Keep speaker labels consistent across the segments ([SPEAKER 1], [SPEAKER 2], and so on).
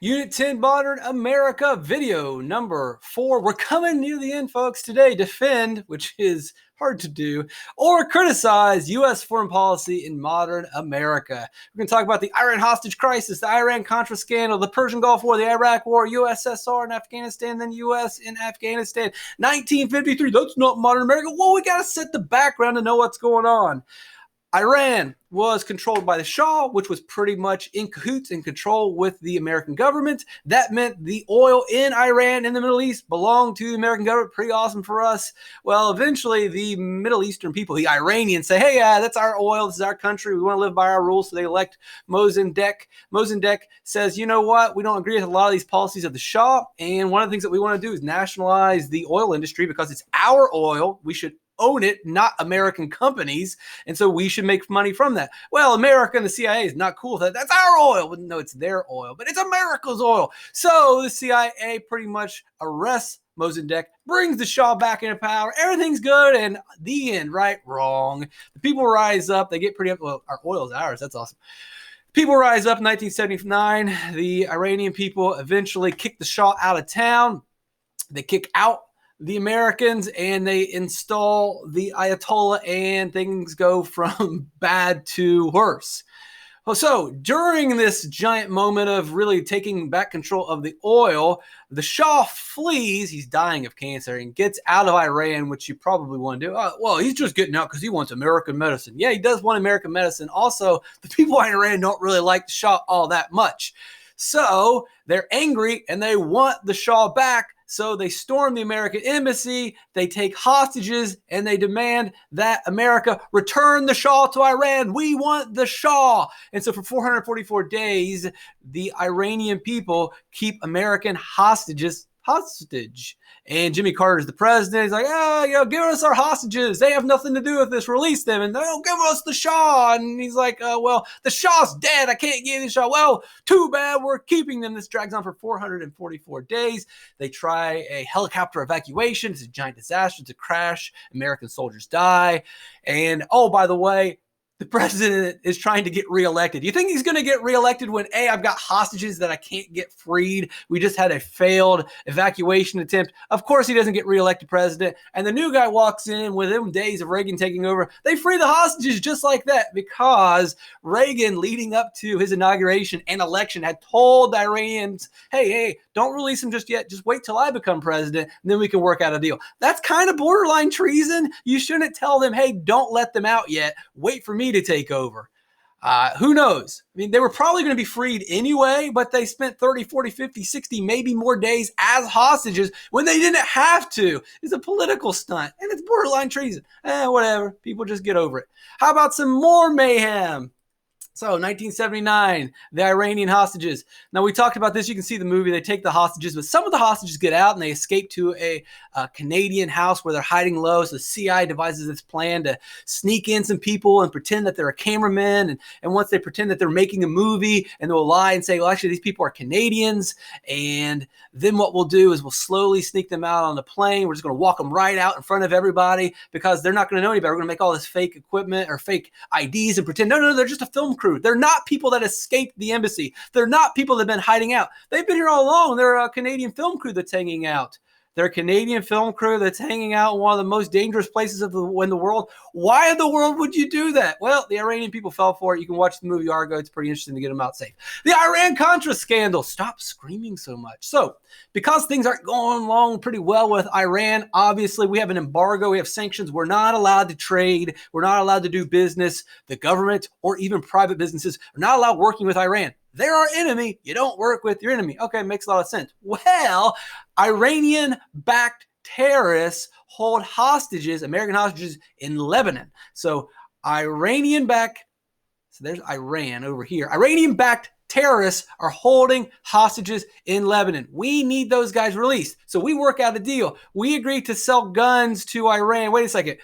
[SPEAKER 1] Unit 10 Modern America video number 4. We're coming near the end, folks. Today, defend, which is hard to do, or criticize U.S. foreign policy in modern America. We're going to talk about the Iran hostage crisis, the Iran-Contra scandal, the Persian Gulf War, the Iraq War, USSR in Afghanistan, then U.S. in Afghanistan. 1953, that's not modern America. Well, we got to set the background to know what's going on. Iran was controlled by the Shah, which was pretty much in cahoots and control with the American government. That meant the oil in Iran and the Middle East belonged to the American government. Pretty awesome for us. Well, eventually the Middle Eastern people, the Iranians, say, hey, that's our oil. This is our country. We want to live by our rules. So they elect Mossadegh. Mossadegh says, you know what? We don't agree with a lot of these policies of the Shah. And one of the things that we want to do is nationalize the oil industry because it's our oil. We should own it, not American companies, and so we should make money from that. Well, America and the CIA is not cool with that. That's our oil. Well, no, it's their oil, but it's America's oil. So the CIA pretty much arrests Mossadegh, brings the Shah back into power. Everything's good, and the end, right? Wrong. The people rise up. They get pretty up. Well, our oil is ours. That's awesome. People rise up in 1979. The Iranian people eventually kick the Shah out of town. They kick out the Americans and they install the Ayatollah, and things go from bad to worse. So during this giant moment of really taking back control of the oil, the Shah flees. He's dying of cancer and gets out of Iran, which you probably want to do. Well, he's just getting out because he wants American medicine. Yeah, he does want American medicine. Also, the people in Iran don't really like the Shah all that much. So they're angry and they want the Shah back. So they storm the American embassy, they take hostages, and they demand that America return the Shah to Iran. We want the Shah. And so for 444 days, the Iranian people keep American hostages hostage. And Jimmy Carter is the president. He's like, give us our hostages. They have nothing to do with this. Release them. And they'll give us the Shah. And he's like, well, the Shah's dead. I can't give you the Shah. Well, too bad. We're keeping them. This drags on for 444 days. They try a helicopter evacuation. It's a giant disaster. It's a crash. American soldiers die. And, oh, by the way, the president is trying to get reelected. You think he's going to get reelected when, A, I've got hostages that I can't get freed? We just had a failed evacuation attempt. Of course he doesn't get reelected president. And the new guy walks in within days of Reagan taking over. They free the hostages just like that because Reagan, leading up to his inauguration and election, had told the Iranians, hey, don't release them just yet. Just wait till I become president, and then we can work out a deal. That's kind of borderline treason. You shouldn't tell them, hey, don't let them out yet. Wait for me to take over. Who knows? I mean, they were probably going to be freed anyway, but they spent 30, 40, 50, 60, maybe more days as hostages when they didn't have to. It's a political stunt, and it's borderline treason. Whatever. People just get over it. How about some more mayhem? So 1979, the Iranian hostages. Now, we talked about this. You can see the movie. They take the hostages, but some of the hostages get out and they escape to a Canadian house where they're hiding low. So the CIA devises this plan to sneak in some people and pretend that they're a cameraman. And once they pretend that they're making a movie, and they'll lie and say, well, actually, these people are Canadians. And then what we'll do is we'll slowly sneak them out on the plane. We're just going to walk them right out in front of everybody because they're not going to know anybody. We're going to make all this fake equipment or fake IDs and pretend, no, they're just a film crew. They're not people that escaped the embassy. They're not people that have been hiding out. They've been here all along. They're a Canadian film crew that's hanging out. They're a Canadian film crew that's hanging out in one of the most dangerous places in the world. Why in the world would you do that? Well, the Iranian people fell for it. You can watch the movie Argo. It's pretty interesting to get them out safe. The Iran-Contra scandal. Stop screaming so much. So, because things aren't going along pretty well with Iran, obviously we have an embargo. We have sanctions. We're not allowed to trade. We're not allowed to do business. The government or even private businesses are not allowed working with Iran. They're our enemy. You don't work with your enemy. Okay, makes a lot of sense. Well, Iranian-backed terrorists hold hostages, American hostages, in Lebanon. So Iranian-backed, so there's Iran over here. Iranian-backed terrorists are holding hostages in Lebanon. We need those guys released. So we work out a deal. We agree to sell guns to Iran. Wait a second.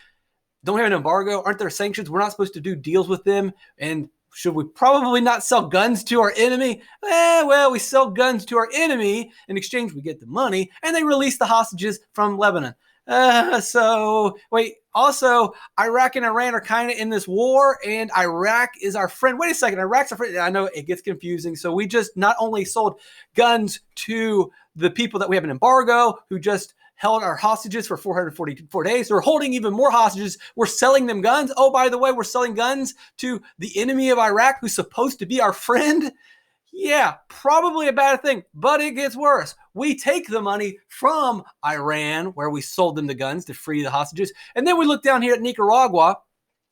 [SPEAKER 1] Don't we have an embargo? Aren't there sanctions? We're not supposed to do deals with them. And should we probably not sell guns to our enemy? Well, we sell guns to our enemy. In exchange, we get the money, and they release the hostages from Lebanon. So wait, also Iraq and Iran are kind of in this war, and Iraq is our friend. Wait a second, Iraq's our friend. I know it gets confusing. So we just not only sold guns to the people that we have an embargo, who just held our hostages for 444 days. So we're holding even more hostages. We're selling them guns. Oh, by the way, we're selling guns to the enemy of Iraq, who's supposed to be our friend. Yeah, probably a bad thing, but it gets worse. We take the money from Iran, where we sold them the guns to free the hostages, and then we look down here at Nicaragua,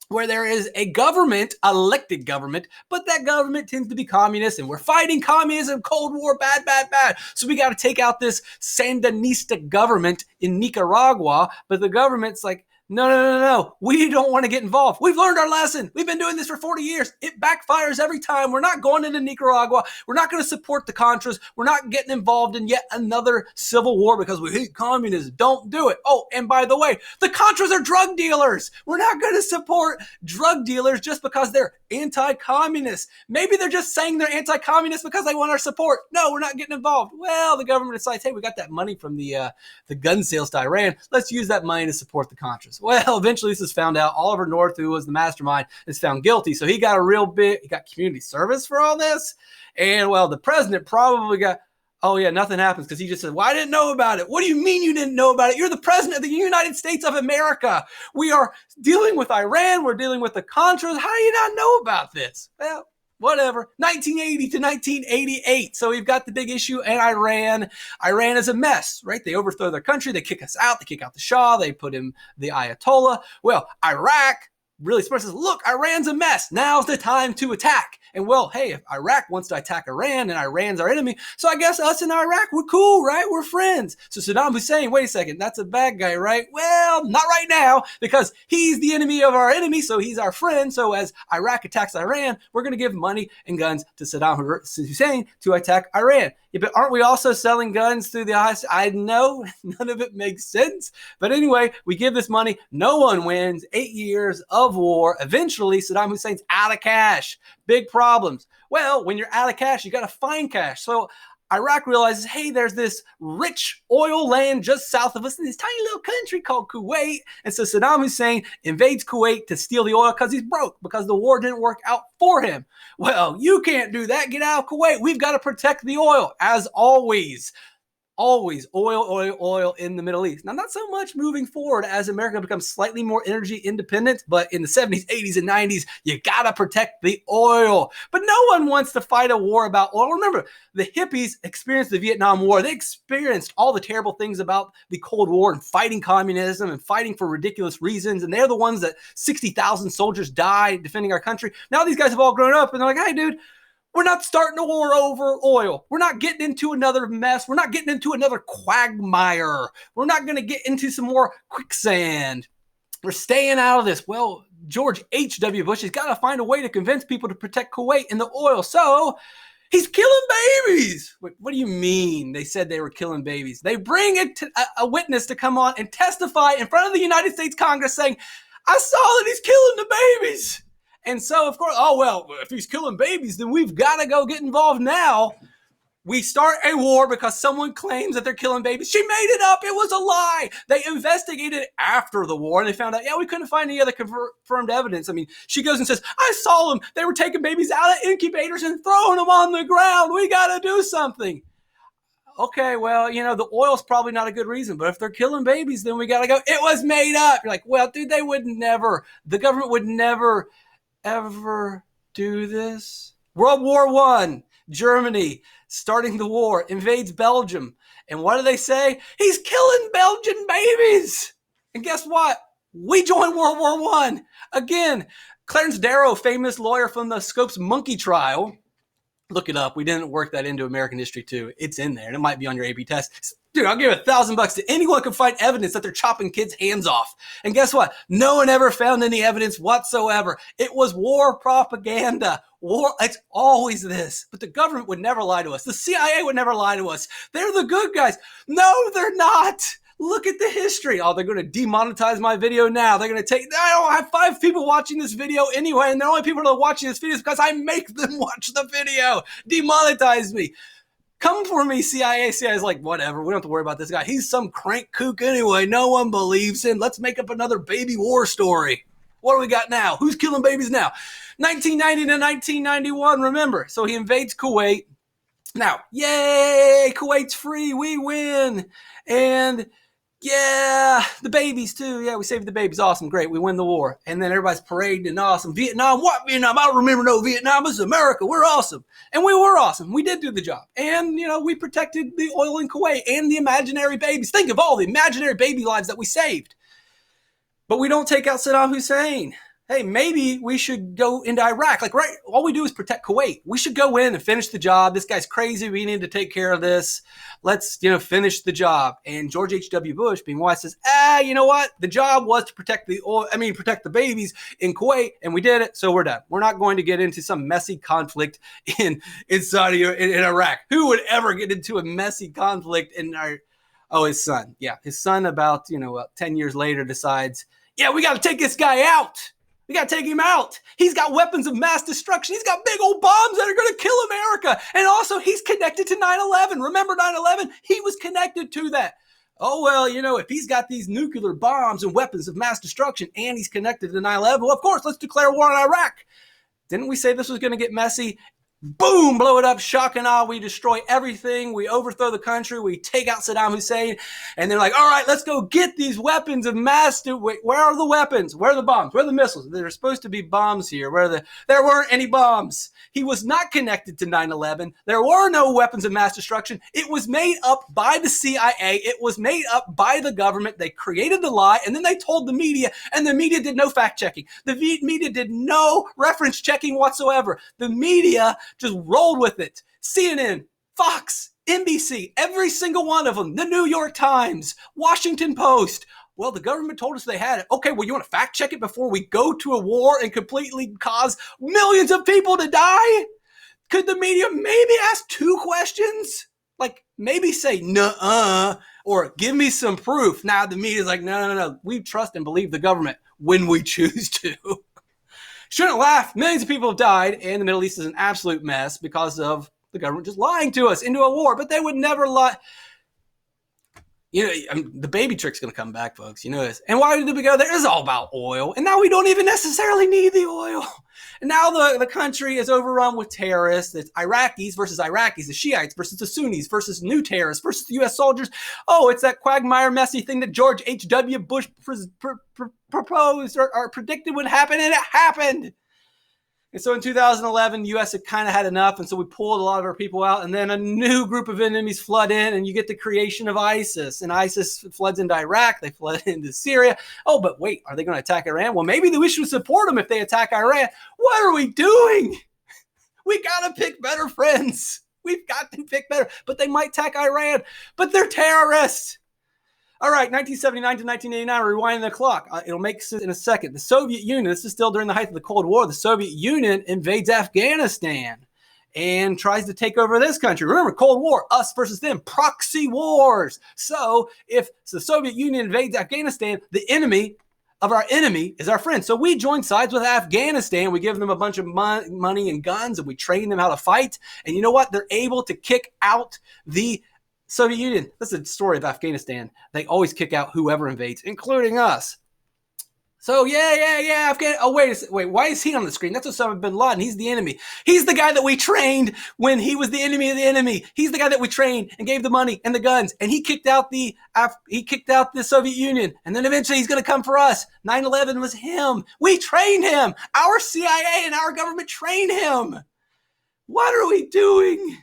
[SPEAKER 1] where there is a government, elected government, but that government tends to be communist, and we're fighting communism, Cold War, bad, bad, bad. So we got to take out this Sandinista government in Nicaragua, but the government's like, no. We don't want to get involved. We've learned our lesson. We've been doing this for 40 years. It backfires every time. We're not going into Nicaragua. We're not going to support the Contras. We're not getting involved in yet another civil war because we hate communism. Don't do it. Oh, and by the way, the Contras are drug dealers. We're not going to support drug dealers just because they're anti-communist. Maybe they're just saying they're anti-communist because they want our support. No, we're not getting involved. Well, the government decides, hey, we got that money from the gun sales to Iran. Let's use that money to support the Contras. Well, eventually this is found out. Oliver North, who was the mastermind, is found guilty. So he got he got community service for all this. And well, the president probably got, oh yeah, nothing happens because he just said, well, I didn't know about it. What do you mean you didn't know about it? You're the president of the United States of America. We are dealing with Iran. We're dealing with the Contras. How do you not know about this? Well, whatever. 1980 to 1988. So we've got the big issue, and Iran is a mess, right? They overthrow their country. They kick us out. They kick out the Shah. They put in the Ayatollah. Well, Iraq really smart says, look, Iran's a mess. Now's the time to attack. And well, hey, if Iraq wants to attack Iran and Iran's our enemy, so I guess us and Iraq, we're cool, right? We're friends. So Saddam Hussein, wait a second, that's a bad guy, right? Well, not right now, because he's the enemy of our enemy, so he's our friend. So as Iraq attacks Iran, we're going to give money and guns to Saddam Hussein to attack Iran. Yeah, but aren't we also selling guns through the IS? I know none of it makes sense. But anyway, we give this money. No one wins. 8 years of war. Eventually, Saddam Hussein's out of cash. Big problems. Well, when you're out of cash, you got to find cash. So Iraq realizes, hey, there's this rich oil land just south of us in this tiny little country called Kuwait. And so Saddam Hussein invades Kuwait to steal the oil because he's broke, because the war didn't work out for him. Well, you can't do that. Get out of Kuwait. We've got to protect the oil, as always. Always oil in the Middle East. Now, not so much moving forward as America becomes slightly more energy independent, but in the 70s, 80s, and 90s, you gotta protect the oil. But no one wants to fight a war about oil. Remember, the hippies experienced the Vietnam War. They experienced all the terrible things about the Cold War and fighting communism and fighting for ridiculous reasons. And they're the ones that 60,000 soldiers died defending our country. Now these guys have all grown up and they're like, hey, dude, we're not starting a war over oil. We're not getting into another mess. We're not getting into another quagmire. We're not going to get into some more quicksand. We're staying out of this. Well, George H.W. Bush has got to find a way to convince people to protect Kuwait and the oil. So he's killing babies. What do you mean? They said they were killing babies. They bring a witness to come on and testify in front of the United States Congress saying, I saw that he's killing the babies. And so, of course, oh, well, if he's killing babies, then we've got to go get involved now. We start a war because someone claims that they're killing babies. She made it up. It was a lie. They investigated it after the war, and they found out, yeah, we couldn't find any other confirmed evidence. I mean, she goes and says, I saw them. They were taking babies out of incubators and throwing them on the ground. We got to do something. Okay, well, you know, the oil's probably not a good reason, but if they're killing babies, then we got to go. It was made up. You're like, well, dude, they would never. The government would never ever do this. World War I, Germany, starting the war, invades Belgium. And what do they say? He's killing Belgian babies. And guess what? We joined World War I. Again, Clarence Darrow, famous lawyer from the Scopes monkey trial. Look it up. We didn't work that into American history too. It's in there, and it might be on your AP test. Dude, I'll give $1,000 to anyone who can find evidence that they're chopping kids' hands off. And guess what? No one ever found any evidence whatsoever. It was war propaganda. War, it's always this. But the government would never lie to us. The CIA would never lie to us. They're the good guys. No, they're not. Look at the history. Oh, they're going to demonetize my video now. They're going to I don't have 5 people watching this video anyway, and the only people that are watching this video is because I make them watch the video. Demonetize me. Come for me, CIA. CIA's like, whatever. We don't have to worry about this guy. He's some crank kook anyway. No one believes him. Let's make up another baby war story. What do we got now? Who's killing babies now? 1990 to 1991, remember. So he invades Kuwait. Now, yay, Kuwait's free. We win. And yeah, the babies too. Yeah, we saved the babies. Awesome, great. We win the war. And then everybody's parading and awesome. Vietnam, what Vietnam? I don't remember no Vietnam. This is America. We're awesome. And we were awesome. We did do the job. And, we protected the oil in Kuwait and the imaginary babies. Think of all the imaginary baby lives that we saved. But we don't take out Saddam Hussein. Hey, maybe we should go into Iraq. Right, all we do is protect Kuwait. We should go in and finish the job. This guy's crazy. We need to take care of this. Let's, finish the job. And George H.W. Bush, being wise, says, you know what? The job was to protect protect the babies in Kuwait, and we did it, so we're done. We're not going to get into some messy conflict in Saudi in Iraq. Who would ever get into a messy conflict in his son. Yeah, his son about, 10 years later decides, we got to take this guy out. We got to take him out. He's got weapons of mass destruction. He's got big old bombs that are going to kill America. And also, he's connected to 9/11. Remember 9/11? He was connected to that. Oh, well, if he's got these nuclear bombs and weapons of mass destruction and he's connected to 9/11, well, of course, let's declare war on Iraq. Didn't we say this was going to get messy? Boom, blow it up, shock and awe. We destroy everything. We overthrow the country. We take out Saddam Hussein. And they're like, all right, let's go get these weapons of mass. Where are the weapons? Where are the bombs? Where are the missiles? There's supposed to be bombs here. There weren't any bombs. He was not connected to 9/11. There were no weapons of mass destruction. It was made up by the CIA. It was made up by the government. They created the lie, and then they told the media, and the media did no fact checking. The media did no reference checking whatsoever. The media just rolled with it. CNN, Fox, NBC, every single one of them, the New York Times, Washington Post. Well, the government told us they had it. Okay, well, you want to fact check it before we go to a war and completely cause millions of people to die? Could the media maybe ask 2 questions? Maybe say, nuh-uh, or give me some proof. Now the media's like, no. We trust and believe the government when we choose to. Shouldn't laugh. Millions of people have died, and the Middle East is an absolute mess because of the government just lying to us into a war. But they would never lie. The baby trick's going to come back, folks. You know this. And why did we go there? It's all about oil. And now we don't even necessarily need the oil. And now the country is overrun with terrorists. It's Iraqis versus Iraqis, the Shiites versus the Sunnis versus new terrorists versus the U.S. soldiers. Oh, it's that quagmire messy thing that George H.W. Bush proposed or predicted would happen, and it happened. And so in 2011, the U.S. had kind of had enough, and so we pulled a lot of our people out, and then a new group of enemies flood in, and you get the creation of ISIS. And ISIS floods into Iraq. They flood into Syria. Oh, but wait, are they going to attack Iran? Well, maybe we should support them if they attack Iran. What are we doing? We got to pick better friends. We've got to pick better. But they might attack Iran, but they're terrorists. All right, 1979 to 1989, rewinding the clock. It'll make sense in a second. The Soviet Union, this is still during the height of the Cold War, the Soviet Union invades Afghanistan and tries to take over this country. Remember, Cold War, us versus them, proxy wars. So if the Soviet Union invades Afghanistan, the enemy of our enemy is our friend. So we join sides with Afghanistan. We give them a bunch of money and guns, and we train them how to fight. And you know what? They're able to kick out the Soviet Union. That's the story of Afghanistan. They always kick out whoever invades, including us. So yeah. Oh, wait. Why is he on the screen? That's Osama bin Laden. He's the enemy. He's the guy that we trained when he was the enemy of the enemy. He's the guy that we trained and gave the money and the guns. And he kicked out the Soviet Union. And then eventually he's going to come for us. 9/11 was him. We trained him. Our CIA and our government trained him. What are we doing?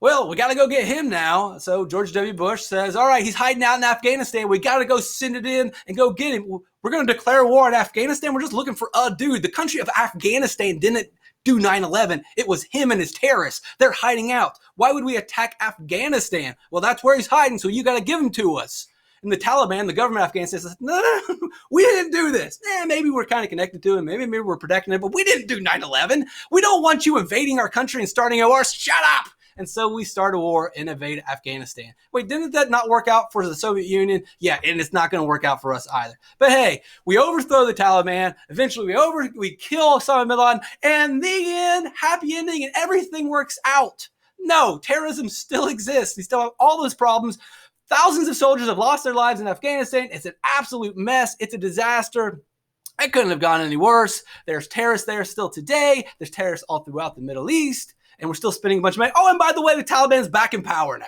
[SPEAKER 1] Well, we got to go get him now. So George W. Bush says, all right, he's hiding out in Afghanistan. We got to go send it in and go get him. We're going to declare war on Afghanistan. We're just looking for a dude. The country of Afghanistan didn't do 9/11. It was him and his terrorists. They're hiding out. Why would we attack Afghanistan? Well, that's where he's hiding, so you got to give him to us. And the Taliban, the government of Afghanistan, says, no, we didn't do this. Maybe we're kind of connected to him. Maybe we're protecting him, but we didn't do 9/11. We don't want you invading our country and starting a war. Shut up. And so we start a war and invade Afghanistan. Wait, didn't that not work out for the Soviet Union? Yeah, and it's not going to work out for us either. But hey, we overthrow the Taliban. Eventually we kill Osama bin Laden, and the end, happy ending, and everything works out. No, terrorism still exists. We still have all those problems. Thousands of soldiers have lost their lives in Afghanistan. It's an absolute mess. It's a disaster. It couldn't have gone any worse. There's terrorists there still today. There's terrorists all throughout the Middle East, and we're still spending a bunch of money. Oh, and by the way, the Taliban's back in power now.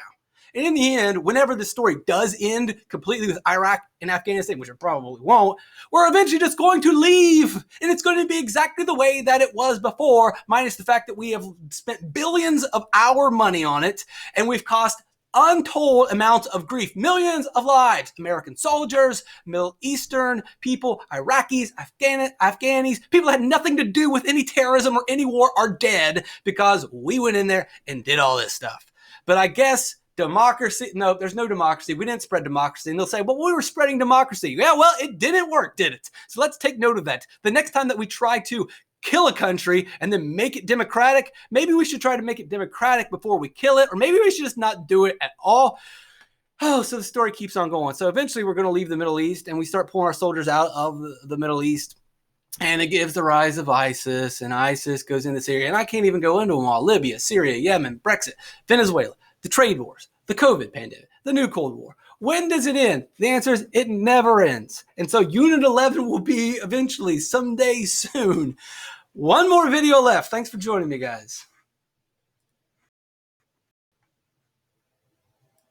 [SPEAKER 1] And in the end, whenever the story does end completely with Iraq and Afghanistan, which it probably won't, we're eventually just going to leave. And it's going to be exactly the way that it was before, minus the fact that we have spent billions of our money on it, and we've cost untold amounts of grief, millions of lives, American soldiers, Middle Eastern people, Iraqis, Afghanis, people that had nothing to do with any terrorism or any war are dead because we went in there and did all this stuff. But I guess democracy, no, there's no democracy. We didn't spread democracy. And they'll say, well, we were spreading democracy. Yeah, well, it didn't work, did it? So let's take note of that. The next time that we try to kill a country and then make it democratic, maybe we should try to make it democratic before we kill it, or maybe we should just not do it at all. Oh, so the story keeps on going. So eventually we're going to leave the Middle East, and we start pulling our soldiers out of the Middle East, and it gives the rise of ISIS, and ISIS goes into Syria, and I can't even go into them all. Libya, Syria, Yemen, Brexit, Venezuela, the trade wars, the COVID pandemic, the new Cold War. When does it end? The answer is it never ends. And so Unit 11 will be eventually someday soon. One more video left. Thanks for joining me, guys.